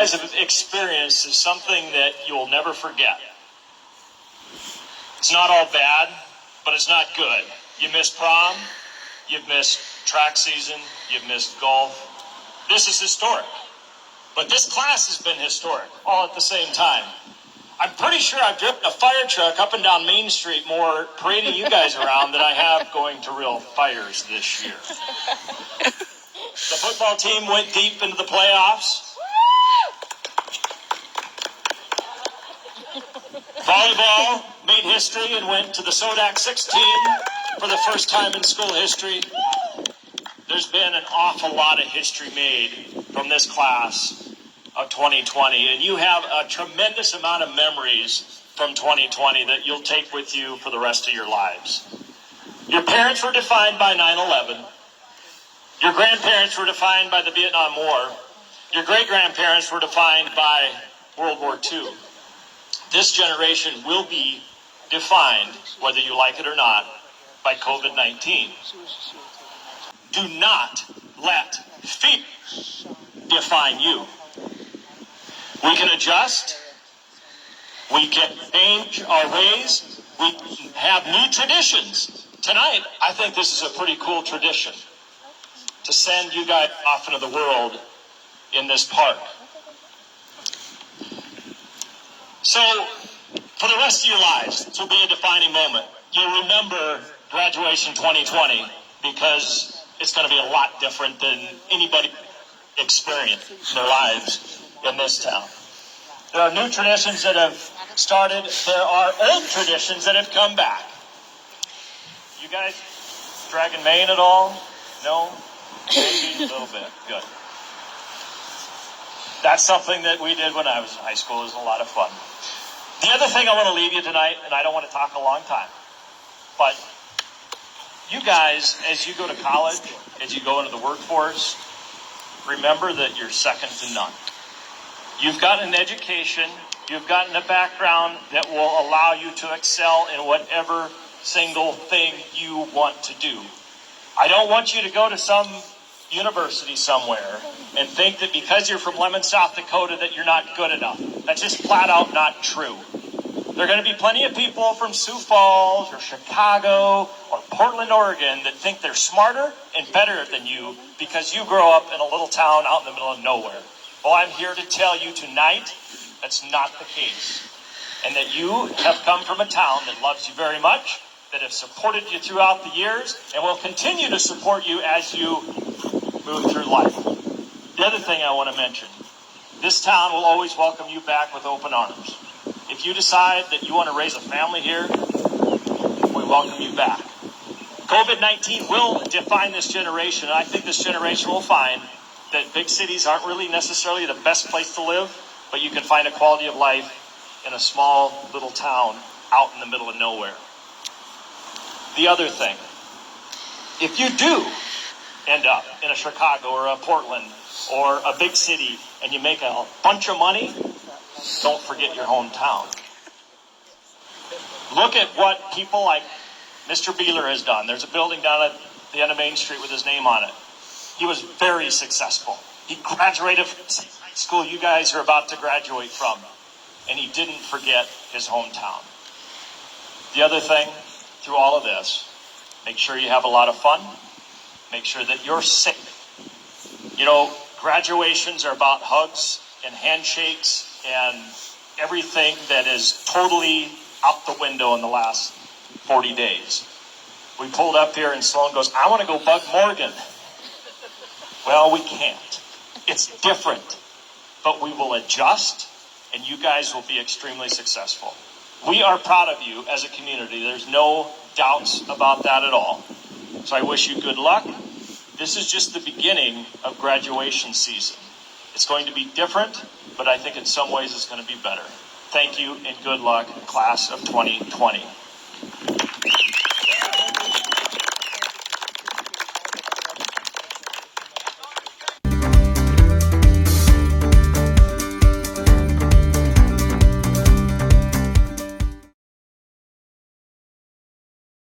guys have experienced is something that you'll never forget. It's not all bad, but it's not good. You missed prom, you've missed track season, you've missed golf. This is historic. But this class has been historic, all at the same time. I'm pretty sure I've driven a fire truck up and down Main Street more parading you guys around than I have going to real fires this year. The football team went deep into the playoffs. Volleyball made history and went to the Sodak 16 for the first time in school history. There's been an awful lot of history made from this class of 2020, and you have a tremendous amount of memories from 2020 that you'll take with you for the rest of your lives. Your parents were defined by 9/11. Your grandparents were defined by the Vietnam War. Your great-grandparents were defined by World War II. This generation will be defined, whether you like it or not, by COVID-19. Do not let fear define you. We can adjust. We can change our ways. We can have new traditions. Tonight, I think this is a pretty cool tradition to send you guys off into the world in this park. So, for the rest of your lives, this will be a defining moment. You'll remember graduation 2020 because it's going to be a lot different than anybody experienced in their lives in this town. There are new traditions that have started. There are old traditions that have come back. You guys dragging Maine at all? No? Maybe a little bit. Good. That's something that we did when I was in high school. It was a lot of fun. The other thing I want to leave you tonight, and I don't want to talk a long time, but you guys, as you go to college, as you go into the workforce, remember that you're second to none. You've got an education, you've gotten a background that will allow you to excel in whatever single thing you want to do. I don't want you to go to some university somewhere and think that because you're from Lemmon, South Dakota, that you're not good enough. That's just flat out not true. There are going to be plenty of people from Sioux Falls or Chicago or Portland, Oregon that think they're smarter and better than you because you grow up in a little town out in the middle of nowhere. Well, I'm here to tell you tonight that's not the case, and that you have come from a town that loves you very much, that have supported you throughout the years, and will continue to support you as you move through life. The other thing I want to mention, this town will always welcome you back with open arms. If you decide that you want to raise a family here, we welcome you back. COVID-19 will define this generation, and I think this generation will find that big cities aren't really necessarily the best place to live, but you can find a quality of life in a small little town out in the middle of nowhere. The other thing, if you do end up in a Chicago or a Portland or a big city and you make a bunch of money, don't forget your hometown. Look at what people like Mr. Beeler has done. There's a building down at the end of Main Street with his name on it. He was very successful. He graduated from the same high school you guys are about to graduate from, and he didn't forget his hometown. The other thing, through all of this, make sure you have a lot of fun. Make sure that you're safe. You know, graduations are about hugs and handshakes and everything that is totally out the window in the last 40 days. We pulled up here and Sloan goes, I want to go bug Morgan. Well, we can't. It's different. But we will adjust, and you guys will be extremely successful. We are proud of you as a community. There's no doubts about that at all. So I wish you good luck. This is just the beginning of graduation season. It's going to be different, but I think in some ways it's going to be better. Thank you and good luck, class of 2020.